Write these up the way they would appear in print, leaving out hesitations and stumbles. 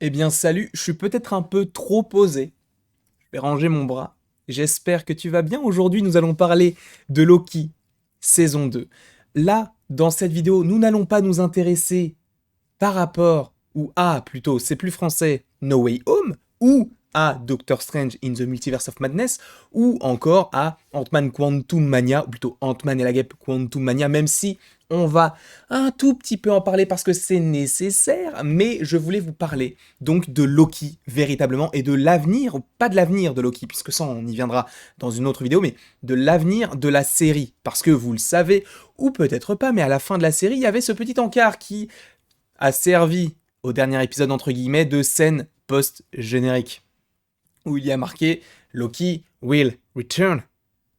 Eh bien salut, je suis peut-être un peu trop posé. Je vais ranger mon bras. J'espère que tu vas bien. Aujourd'hui, nous allons parler de Loki, saison 2. Là, dans cette vidéo, nous n'allons pas nous intéresser par rapport, ou à plutôt, c'est plus français, No Way Home, ou à Doctor Strange in the Multiverse of Madness, ou encore à Ant-Man Quantum Mania, ou plutôt Ant-Man et la Guêpe Quantum Mania, même si on va un tout petit peu en parler parce que c'est nécessaire, mais je voulais vous parler donc de Loki véritablement et de l'avenir, ou pas de l'avenir de Loki, puisque ça on y viendra dans une autre vidéo, mais de l'avenir de la série, parce que vous le savez, ou peut-être pas, mais à la fin de la série, il y avait ce petit encart qui a servi au dernier épisode entre guillemets de scène post-générique où il y a marqué Loki will return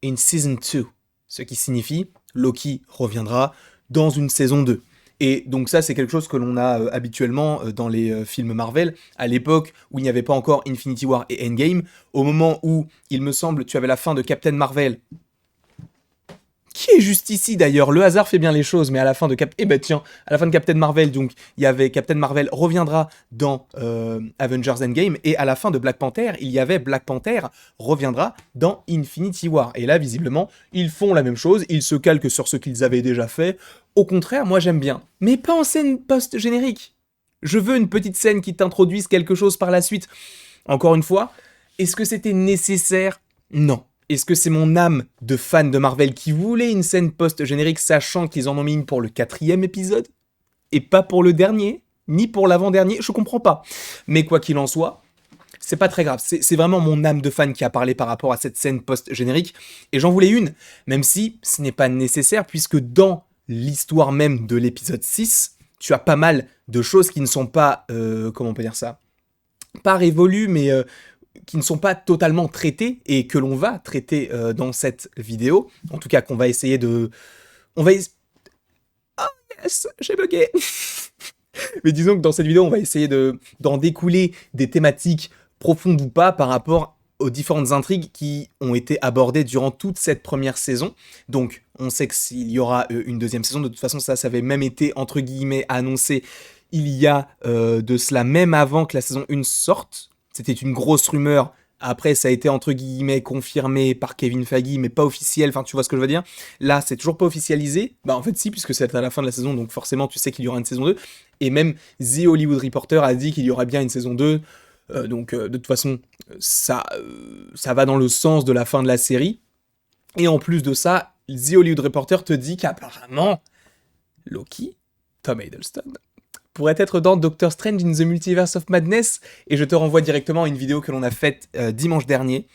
in season 2, ce qui signifie Loki reviendra dans une saison 2. Et donc ça, c'est quelque chose que l'on a habituellement dans les films Marvel, à l'époque où il n'y avait pas encore Infinity War et Endgame, au moment où, il me semble, tu avais la fin de Captain Marvel, qui est juste ici d'ailleurs, le hasard fait bien les choses, mais à la fin de à la fin de Captain Marvel, donc il y avait Captain Marvel reviendra dans Avengers Endgame, et à la fin de Black Panther, il y avait Black Panther reviendra dans Infinity War. Et là, visiblement, ils font la même chose, ils se calquent sur ce qu'ils avaient déjà fait. Au contraire, moi j'aime bien, mais pas en scène post-générique. Je veux une petite scène qui t'introduise quelque chose par la suite. Encore une fois, est-ce que c'était nécessaire? Non. Est-ce que c'est mon âme de fan de Marvel qui voulait une scène post-générique sachant qu'ils en ont mis une pour le 4e épisode et pas pour le dernier, ni pour l'avant-dernier? Je comprends pas. Mais quoi qu'il en soit, c'est pas très grave. C'est vraiment mon âme de fan qui a parlé par rapport à cette scène post-générique et j'en voulais une, même si ce n'est pas nécessaire puisque dans l'histoire même de l'épisode 6, tu as pas mal de choses qui ne sont pas, comment on peut dire ça, pas révolues, mais qui ne sont pas totalement traités et que l'on va traiter dans cette vidéo. En tout cas, qu'on va essayer de... On va... Ah yes, j'ai bugué. Mais disons que dans cette vidéo, on va essayer d'en découler des thématiques profondes ou pas par rapport aux différentes intrigues qui ont été abordées durant toute cette première saison. Donc, on sait que s'il y aura une deuxième saison, de toute façon, ça avait même été, entre guillemets, annoncé il y a de cela même avant que la saison 1 sorte. C'était une grosse rumeur. Après, ça a été entre guillemets confirmé par Kevin Feige, mais pas officiel. Enfin, tu vois ce que je veux dire. Là, c'est toujours pas officialisé. Bah, en fait, si, puisque c'est à la fin de la saison, donc forcément, tu sais qu'il y aura une saison 2. Et même The Hollywood Reporter a dit qu'il y aurait bien une saison 2. De toute façon, ça va dans le sens de la fin de la série. Et en plus de ça, The Hollywood Reporter te dit qu'apparemment, Loki, Tom Hiddleston, pourrait être dans Doctor Strange in the Multiverse of Madness, et je te renvoie directement à une vidéo que l'on a faite dimanche dernier,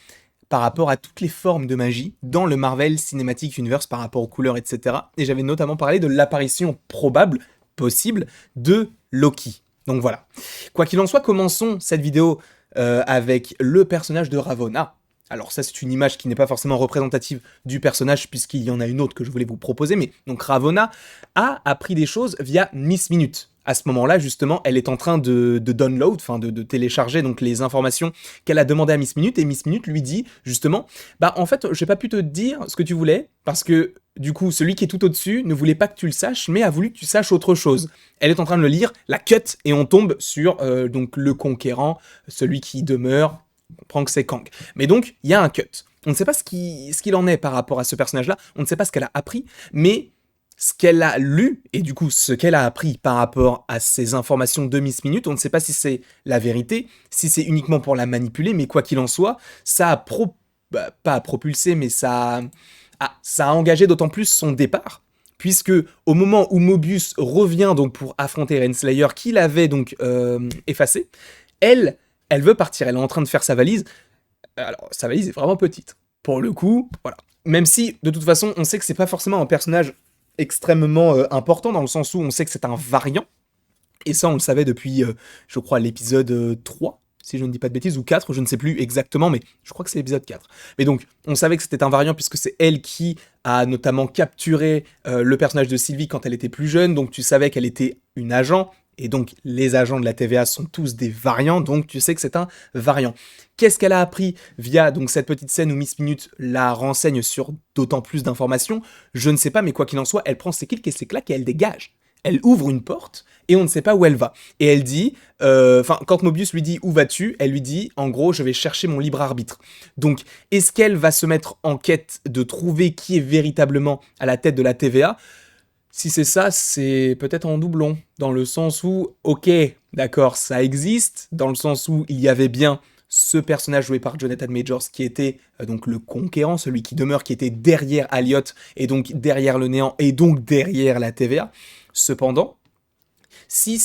par rapport à toutes les formes de magie dans le Marvel Cinematic Universe, par rapport aux couleurs, etc. Et j'avais notamment parlé de l'apparition probable, possible, de Loki. Donc voilà. Quoi qu'il en soit, commençons cette vidéo avec le personnage de Ravonna. Alors ça, c'est une image qui n'est pas forcément représentative du personnage, puisqu'il y en a une autre que je voulais vous proposer, mais donc Ravonna a appris des choses via Miss Minute. À ce moment-là, justement, elle est en train de download, enfin de télécharger donc les informations qu'elle a demandé à Miss Minute, et Miss Minute lui dit, justement, bah en fait, j'ai pas pu te dire ce que tu voulais, parce que, du coup, celui qui est tout au-dessus ne voulait pas que tu le saches, mais a voulu que tu saches autre chose. Elle est en train de le lire, la cut, et on tombe sur, donc, le conquérant, celui qui demeure, on comprend que c'est Kang. Mais donc, il y a un cut. On ne sait pas ce qu'il en est par rapport à ce personnage-là, on ne sait pas ce qu'elle a appris, mais ce qu'elle a lu, et du coup ce qu'elle a appris par rapport à ces informations de Miss Minute, on ne sait pas si c'est la vérité, si c'est uniquement pour la manipuler, mais quoi qu'il en soit, ça a pas propulsé, mais ça a engagé d'autant plus son départ, puisque au moment où Mobius revient donc pour affronter Renslayer, qu'il avait donc effacé, elle veut partir, elle est en train de faire sa valise. Alors sa valise est vraiment petite, pour le coup, voilà. Même si, de toute façon, on sait que c'est pas forcément un personnage extrêmement important, dans le sens où on sait que c'est un variant, et ça on le savait depuis, je crois, l'épisode 3, si je ne dis pas de bêtises, ou 4, je ne sais plus exactement, mais je crois que c'est l'épisode 4. Mais donc, on savait que c'était un variant, puisque c'est elle qui a notamment capturé le personnage de Sylvie quand elle était plus jeune, donc tu savais qu'elle était une agent, et donc les agents de la TVA sont tous des variants, donc tu sais que c'est un variant. Qu'est-ce qu'elle a appris via donc cette petite scène où Miss Minute la renseigne sur d'autant plus d'informations? Je ne sais pas, mais quoi qu'il en soit, elle prend ses clics et ses claques et elle dégage. Elle ouvre une porte et on ne sait pas où elle va. Et elle dit, quand Mobius lui dit où vas-tu, elle lui dit en gros je vais chercher mon libre arbitre. Donc est-ce qu'elle va se mettre en quête de trouver qui est véritablement à la tête de la TVA? Si c'est ça, c'est peut-être en doublon, dans le sens où, ok, d'accord, ça existe, dans le sens où il y avait bien ce personnage joué par Jonathan Majors qui était donc le conquérant, celui qui demeure, qui était derrière Elliot, et donc derrière le néant, et donc derrière la TVA. Cependant, si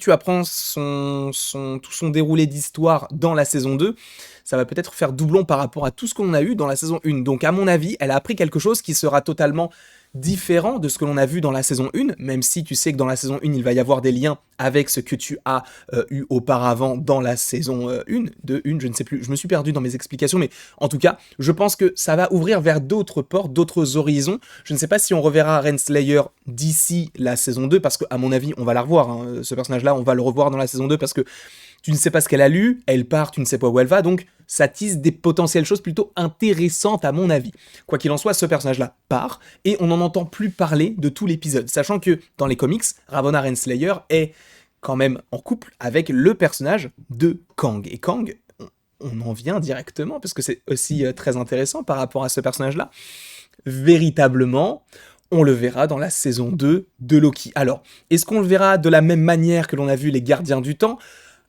tu apprends tout son déroulé d'histoire dans la saison 2, ça va peut-être faire doublon par rapport à tout ce qu'on a eu dans la saison 1. Donc à mon avis, elle a appris quelque chose qui sera totalement différent de ce que l'on a vu dans la saison 1, même si tu sais que dans la saison 1, il va y avoir des liens avec ce que tu as eu auparavant dans la saison 1, je ne sais plus, je me suis perdu dans mes explications, mais en tout cas, je pense que ça va ouvrir vers d'autres portes, d'autres horizons. Je ne sais pas si on reverra Renslayer d'ici la saison 2, parce qu'à mon avis, on va la revoir, hein. Ce personnage-là, on va le revoir dans la saison 2, parce que tu ne sais pas ce qu'elle a lu, elle part, tu ne sais pas où elle va, donc ça tisse des potentielles choses plutôt intéressantes à mon avis. Quoi qu'il en soit, ce personnage-là part, et on n'en entend plus parler de tout l'épisode, sachant que dans les comics, Ravonna Renslayer est quand même en couple avec le personnage de Kang. Et Kang, on en vient directement, parce que c'est aussi très intéressant par rapport à ce personnage-là. Véritablement, on le verra dans la saison 2 de Loki. Alors, est-ce qu'on le verra de la même manière que l'on a vu les Gardiens du Temps?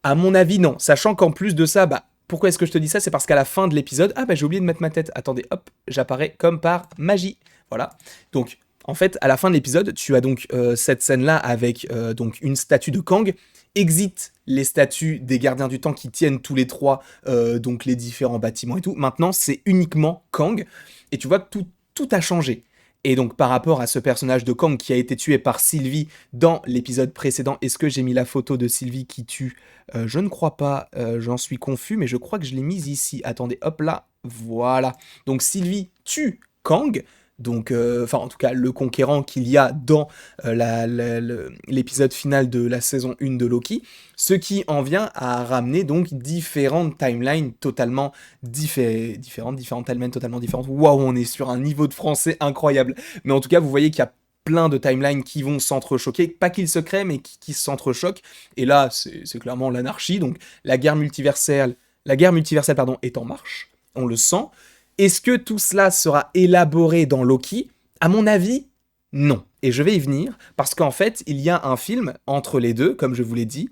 À mon avis, non. Sachant qu'en plus de ça, pourquoi est-ce que je te dis ça? C'est parce qu'à la fin de l'épisode... j'ai oublié de mettre ma tête. Attendez, hop, j'apparais comme par magie. Voilà. Donc, en fait, à la fin de l'épisode, tu as donc cette scène-là avec donc une statue de Kang. Exit les statues des Gardiens du Temps qui tiennent tous les trois donc les différents bâtiments et tout. Maintenant, c'est uniquement Kang. Et tu vois que tout a changé. Et donc par rapport à ce personnage de Kang qui a été tué par Sylvie dans l'épisode précédent, est-ce que j'ai mis la photo de Sylvie qui tue? Je ne crois pas, j'en suis confus, mais je crois que je l'ai mise ici. Attendez, hop là, voilà. Donc Sylvie tue Kang, donc, en tout cas le conquérant qu'il y a dans l'épisode final de la saison 1 de Loki, ce qui en vient à ramener donc différentes timelines totalement différentes timelines totalement différentes. Waouh, on est sur un niveau de français incroyable. Mais en tout cas, vous voyez qu'il y a plein de timelines qui vont s'entrechoquer, pas qu'ils se créent, mais qui s'entrechoquent. Et là, c'est clairement l'anarchie. Donc, la guerre multiverselle, est en marche. On le sent. Est-ce que tout cela sera élaboré dans Loki? À mon avis, non. Et je vais y venir, parce qu'en fait, il y a un film entre les deux, comme je vous l'ai dit,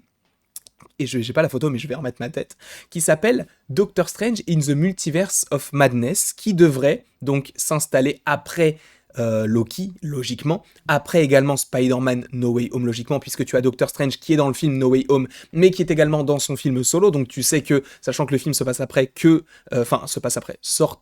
et je n'ai pas la photo, mais je vais remettre ma tête, qui s'appelle Doctor Strange in the Multiverse of Madness, qui devrait donc s'installer après Loki, logiquement, après également Spider-Man No Way Home, logiquement, puisque tu as Doctor Strange qui est dans le film No Way Home, mais qui est également dans son film solo, donc tu sais que, sachant que le film se passe après, sort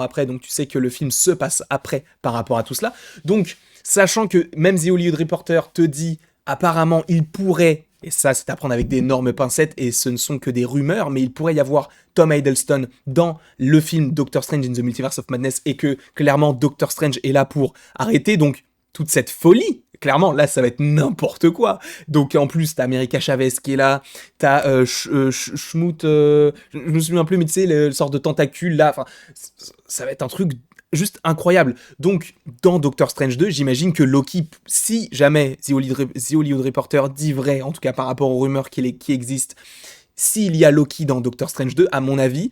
après, donc tu sais que le film se passe après par rapport à tout cela. Donc, sachant que même The Hollywood Reporter te dit, apparemment, il pourrait, et ça c'est à prendre avec d'énormes pincettes, et ce ne sont que des rumeurs, mais il pourrait y avoir Tom Hiddleston dans le film Doctor Strange in the Multiverse of Madness, et que clairement Doctor Strange est là pour arrêter, donc toute cette folie. Clairement, là, ça va être n'importe quoi. Donc, en plus, t'as America Chavez qui est là, t'as Schmout, je me souviens plus, mais tu sais, le sort de tentacule, là, enfin, ça va être un truc juste incroyable. Donc, dans Doctor Strange 2, j'imagine que Loki, si jamais The Hollywood Reporter dit vrai, en tout cas par rapport aux rumeurs qui existent, s'il y a Loki dans Doctor Strange 2, à mon avis,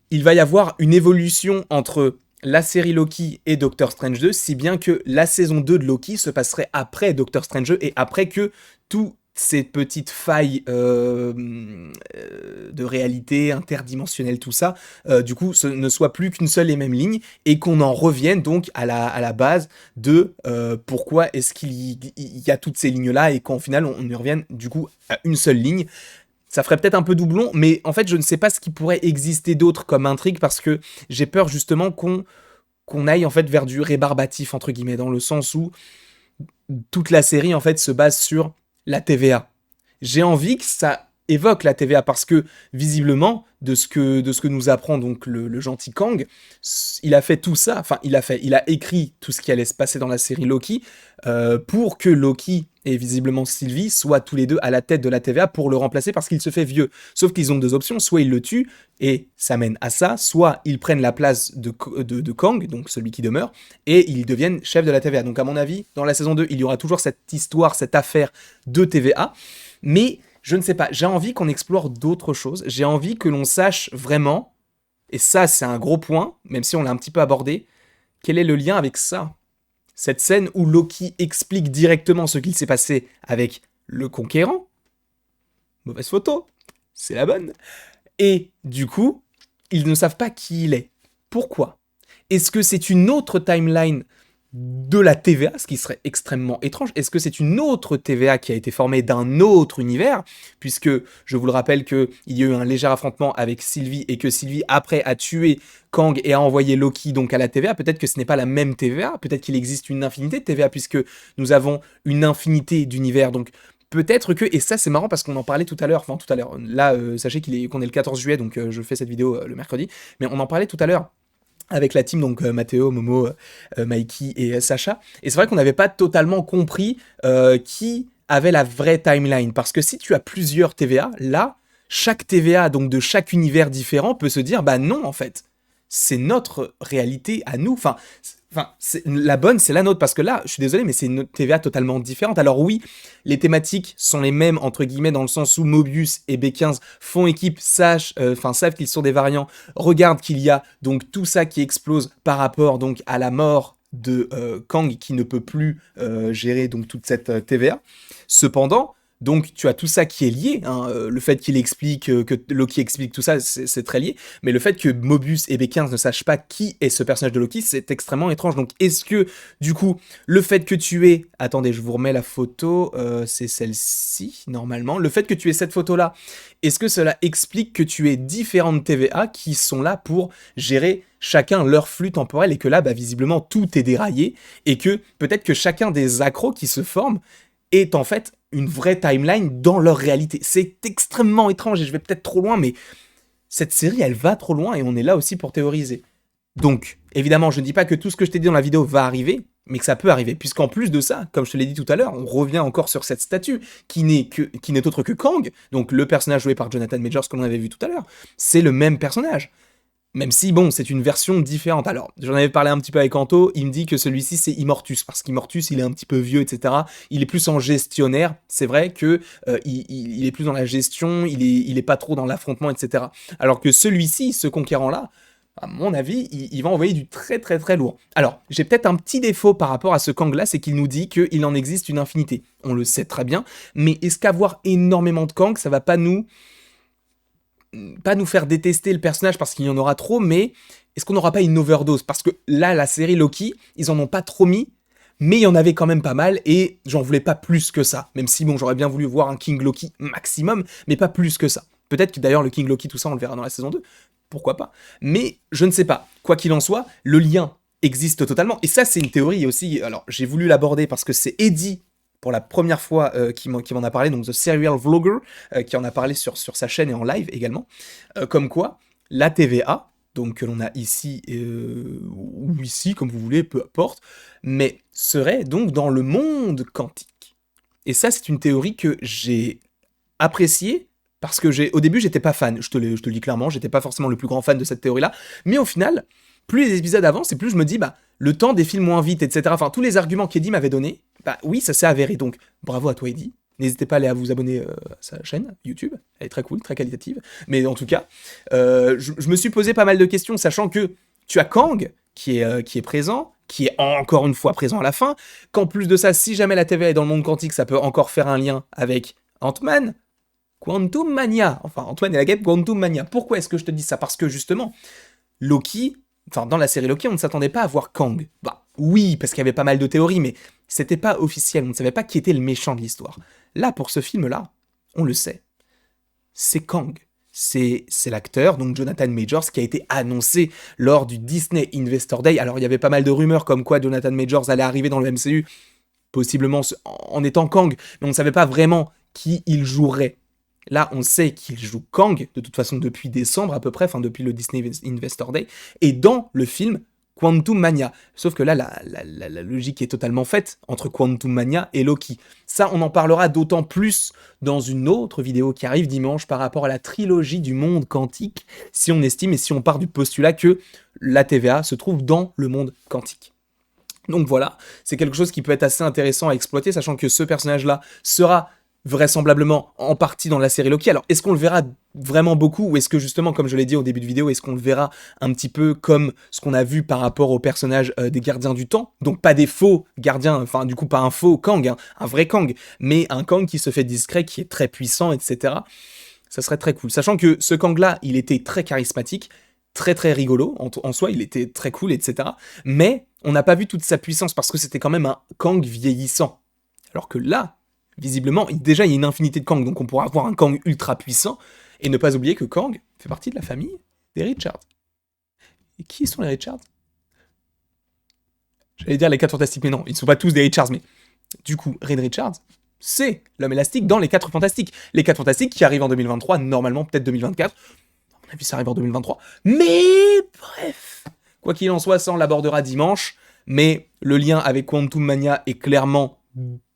il va y avoir une évolution entre la série Loki et Doctor Strange 2, si bien que la saison 2 de Loki se passerait après Doctor Strange 2 et après que toutes ces petites failles de réalité interdimensionnelle, tout ça, du coup, ce ne soit plus qu'une seule et même ligne et qu'on en revienne donc à la base de pourquoi est-ce qu'il y a toutes ces lignes-là et qu'en final, on y revienne du coup à une seule ligne. Ça ferait peut-être un peu doublon, mais en fait, je ne sais pas ce qui pourrait exister d'autre comme intrigue, parce que j'ai peur justement qu'on aille en fait vers du rébarbatif, entre guillemets, dans le sens où toute la série en fait se base sur la TVA. J'ai envie que ça évoque la TVA parce que visiblement de ce que nous apprend donc le gentil Kang, il a fait tout ça, enfin il a écrit tout ce qui allait se passer dans la série Loki pour que Loki et visiblement Sylvie soient tous les deux à la tête de la TVA pour le remplacer parce qu'il se fait vieux. Sauf qu'ils ont deux options, soit ils le tuent et ça mène à ça, soit ils prennent la place de Kang, donc celui qui demeure, et ils deviennent chefs de la TVA. Donc à mon avis, dans la saison 2, il y aura toujours cette histoire, cette affaire de TVA, mais je ne sais pas, j'ai envie qu'on explore d'autres choses, j'ai envie que l'on sache vraiment, et ça c'est un gros point, même si on l'a un petit peu abordé, quel est le lien avec ça? Cette scène où Loki explique directement ce qu'il s'est passé avec le Conquérant, mauvaise photo, c'est la bonne, et du coup, ils ne savent pas qui il est. Pourquoi? Est-ce que c'est une autre timeline de la TVA, ce qui serait extrêmement étrange? Est-ce que c'est une autre TVA qui a été formée d'un autre univers? Puisque, je vous le rappelle qu'il y a eu un léger affrontement avec Sylvie, et que Sylvie, après, a tué Kang et a envoyé Loki donc à la TVA. Peut-être que ce n'est pas la même TVA, peut-être qu'il existe une infinité de TVA, puisque nous avons une infinité d'univers, donc peut-être que, et ça c'est marrant parce qu'on en parlait tout à l'heure, là sachez qu'on est le 14 juillet, donc je fais cette vidéo le mercredi, mais on en parlait tout à l'heure avec la team, donc Mathéo, Momo, Mikey et Sacha. Et c'est vrai qu'on n'avait pas totalement compris qui avait la vraie timeline. Parce que si tu as plusieurs TVA, là, chaque TVA, donc de chaque univers différent, peut se dire, bah non, en fait, c'est notre réalité à nous. La bonne, c'est la nôtre. Parce que là, je suis désolé, mais c'est une TVA totalement différente. Alors oui, les thématiques sont les mêmes, entre guillemets, dans le sens où Mobius et B15 font équipe, savent qu'ils sont des variants, regardent qu'il y a donc tout ça qui explose par rapport donc à la mort de Kang qui ne peut plus gérer donc toute cette TVA. Cependant, donc tu as tout ça qui est lié, hein, le fait qu'il explique, que Loki explique tout ça, c'est très lié, mais le fait que Mobius et B15 ne sachent pas qui est ce personnage de Loki, c'est extrêmement étrange. Donc est-ce que, du coup, le fait que tu aies... Attendez, je vous remets la photo, c'est celle-ci, normalement. Le fait que tu aies cette photo-là, est-ce que cela explique que tu aies différentes TVA qui sont là pour gérer chacun leur flux temporel, et que là, bah, visiblement, tout est déraillé, et que peut-être que chacun des accros qui se forment est en fait une vraie timeline dans leur réalité. C'est extrêmement étrange et je vais peut-être trop loin, mais cette série, elle va trop loin et on est là aussi pour théoriser. Donc, évidemment, je ne dis pas que tout ce que je t'ai dit dans la vidéo va arriver, mais que ça peut arriver, puisqu'en plus de ça, comme je te l'ai dit tout à l'heure, on revient encore sur cette statue qui n'est autre que Kang, donc le personnage joué par Jonathan Majors que l'on avait vu tout à l'heure, c'est le même personnage. Même si, bon, c'est une version différente. Alors, j'en avais parlé un petit peu avec Anto, il me dit que celui-ci, c'est Immortus, parce qu'Immortus, il est un petit peu vieux, etc. Il est plus en gestionnaire, c'est vrai que il est plus dans la gestion, il est pas trop dans l'affrontement, etc. Alors que celui-ci, ce conquérant-là, à mon avis, il va envoyer du très très très lourd. Alors, j'ai peut-être un petit défaut par rapport à ce Kang-là, c'est qu'il nous dit qu'il en existe une infinité. On le sait très bien, mais est-ce qu'avoir énormément de Kang, ça va pas nous faire détester le personnage parce qu'il y en aura trop, mais est-ce qu'on n'aura pas une overdose? Parce que là, la série Loki, ils en ont pas trop mis, mais il y en avait quand même pas mal, et j'en voulais pas plus que ça. Même si, bon, j'aurais bien voulu voir un King Loki maximum, mais pas plus que ça. Peut-être que d'ailleurs, le King Loki, tout ça, on le verra dans la saison 2. Pourquoi pas? Mais je ne sais pas. Quoi qu'il en soit, le lien existe totalement. Et ça, c'est une théorie aussi. Alors, j'ai voulu l'aborder parce que c'est Eddie, pour la première fois, qui m'en a parlé, donc The Serial Vlogger, qui en a parlé sur sa chaîne et en live également, comme quoi la TVA, donc que l'on a ici, ou ici, comme vous voulez, peu importe, mais serait donc dans le monde quantique. Et ça, c'est une théorie que j'ai appréciée, parce que au début, j'étais pas fan, je te le dis clairement, j'étais pas forcément le plus grand fan de cette théorie-là, mais au final, plus les épisodes avancent, et plus je me dis, bah, le temps défile moins vite, etc. Enfin, tous les arguments qu'Eddie m'avait donnés, bah oui, ça s'est avéré, donc bravo à toi Eddie. N'hésitez pas à aller à vous abonner à sa chaîne YouTube, elle est très cool, très qualitative. Mais en tout cas, je me suis posé pas mal de questions, sachant que tu as Kang, qui est présent, qui est encore une fois présent à la fin, qu'en plus de ça, si jamais la TVA est dans le monde quantique, ça peut encore faire un lien avec Ant-Man, Quantum Mania, enfin Ant-Man et la guêpe Quantum Mania. Pourquoi est-ce que je te dis ça? Parce que justement, Loki, enfin dans la série Loki, on ne s'attendait pas à voir Kang. Bah oui, parce qu'il y avait pas mal de théories, mais c'était pas officiel, on ne savait pas qui était le méchant de l'histoire. Là, pour ce film-là, on le sait. C'est Kang. C'est l'acteur, donc Jonathan Majors, qui a été annoncé lors du Disney Investor Day. Alors, il y avait pas mal de rumeurs comme quoi Jonathan Majors allait arriver dans le MCU, possiblement en étant Kang, mais on ne savait pas vraiment qui il jouerait. Là, on sait qu'il joue Kang, de toute façon depuis décembre à peu près, enfin depuis le Disney Investor Day, et dans le film Quantum Mania. Sauf que là, la logique est totalement faite entre Quantum Mania et Loki. Ça, on en parlera d'autant plus dans une autre vidéo qui arrive dimanche par rapport à la trilogie du monde quantique, si on estime et si on part du postulat que la TVA se trouve dans le monde quantique. Donc voilà, c'est quelque chose qui peut être assez intéressant à exploiter, sachant que ce personnage-là sera vraisemblablement en partie dans la série Loki. Alors, est-ce qu'on le verra vraiment beaucoup, ou est-ce que justement, comme je l'ai dit au début de vidéo, est-ce qu'on le verra un petit peu comme ce qu'on a vu par rapport au personnage des Gardiens du Temps? Donc pas des faux gardiens, enfin du coup pas un faux Kang, hein, un vrai Kang, mais un Kang qui se fait discret, qui est très puissant, etc. Ça serait très cool. Sachant que ce Kang-là, il était très charismatique, très rigolo en soi, il était très cool, etc. Mais on n'a pas vu toute sa puissance parce que c'était quand même un Kang vieillissant. Alors que là, visiblement, déjà il y a une infinité de Kang, donc on pourra avoir un Kang ultra puissant, et ne pas oublier que Kang fait partie de la famille des Richards. Et qui sont les Richards? J'allais dire les 4 Fantastiques, mais non, ils ne sont pas tous des Richards, mais du coup, Reed Richards, c'est l'homme élastique dans les 4 Fantastiques. Les 4 Fantastiques qui arrivent en 2023, normalement peut-être 2024, à mon avis ça arrive en 2023, mais bref, quoi qu'il en soit, ça on l'abordera dimanche, mais le lien avec Quantum Mania est clairement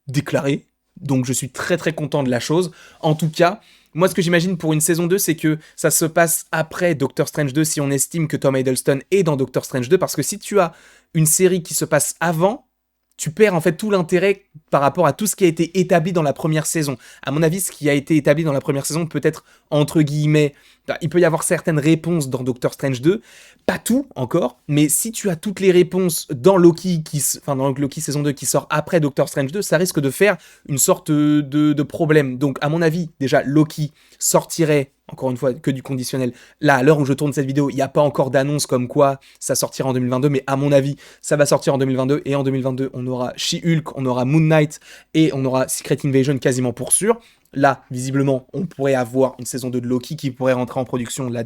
déclaré, donc je suis très content de la chose. En tout cas, moi ce que j'imagine pour une saison 2, c'est que ça se passe après Doctor Strange 2 si on estime que Tom Hiddleston est dans Doctor Strange 2, parce que si tu as une série qui se passe avant, tu perds en fait tout l'intérêt par rapport à tout ce qui a été établi dans la première saison. À mon avis, ce qui a été établi dans la première saison peut être, entre guillemets, il peut y avoir certaines réponses dans Doctor Strange 2, pas tout encore, mais si tu as toutes les réponses dans Loki, dans Loki saison 2 qui sort après Doctor Strange 2, ça risque de faire une sorte de problème. Donc à mon avis, déjà, Loki sortirait, encore une fois, que du conditionnel. Là, à l'heure où je tourne cette vidéo, il n'y a pas encore d'annonce comme quoi ça sortira en 2022, mais à mon avis, ça va sortir en 2022, et en 2022, on aura She-Hulk, on aura Moon Knight, et on aura Secret Invasion quasiment pour sûr. Là, visiblement, on pourrait avoir une saison 2 de Loki qui pourrait rentrer en production là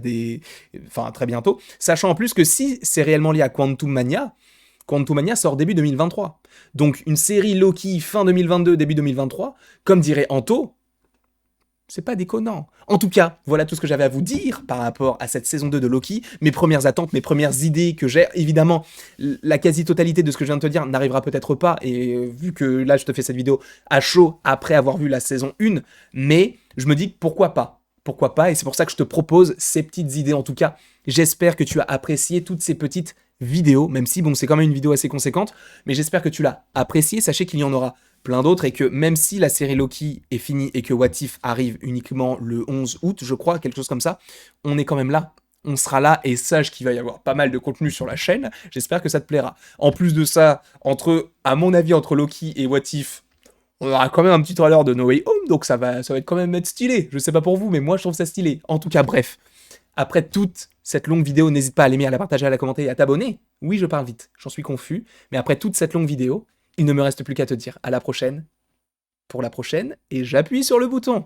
très bientôt. Sachant en plus que si c'est réellement lié à Quantum Mania sort début 2023. Donc une série Loki fin 2022, début 2023, comme dirait Anto, c'est pas déconnant. En tout cas, voilà tout ce que j'avais à vous dire par rapport à cette saison 2 de Loki, mes premières attentes, mes premières idées que j'ai. Évidemment, la quasi-totalité de ce que je viens de te dire n'arrivera peut-être pas, et vu que là je te fais cette vidéo à chaud après avoir vu la saison 1, mais je me dis pourquoi pas. Pourquoi pas, et c'est pour ça que je te propose ces petites idées. En tout cas, j'espère que tu as apprécié toutes ces petites vidéos, même si bon, c'est quand même une vidéo assez conséquente, mais j'espère que tu l'as appréciée. Sachez qu'il y en aura plein d'autres, et que même si la série Loki est finie et que What If arrive uniquement le 11 août, je crois, quelque chose comme ça, on est quand même là. On sera là, et sache qu'il va y avoir pas mal de contenu sur la chaîne. J'espère que ça te plaira. En plus de ça, à mon avis, entre Loki et What If, on aura quand même un petit trailer de No Way Home, donc ça va être quand même être stylé. Je sais pas pour vous, mais moi je trouve ça stylé. En tout cas, bref. Après toute cette longue vidéo, n'hésite pas à l'aimer, à la partager, à la commenter et à t'abonner. Oui, je parle vite, j'en suis confus. Mais après toute cette longue vidéo, il ne me reste plus qu'à te dire à la prochaine, pour la prochaine, et j'appuie sur le bouton.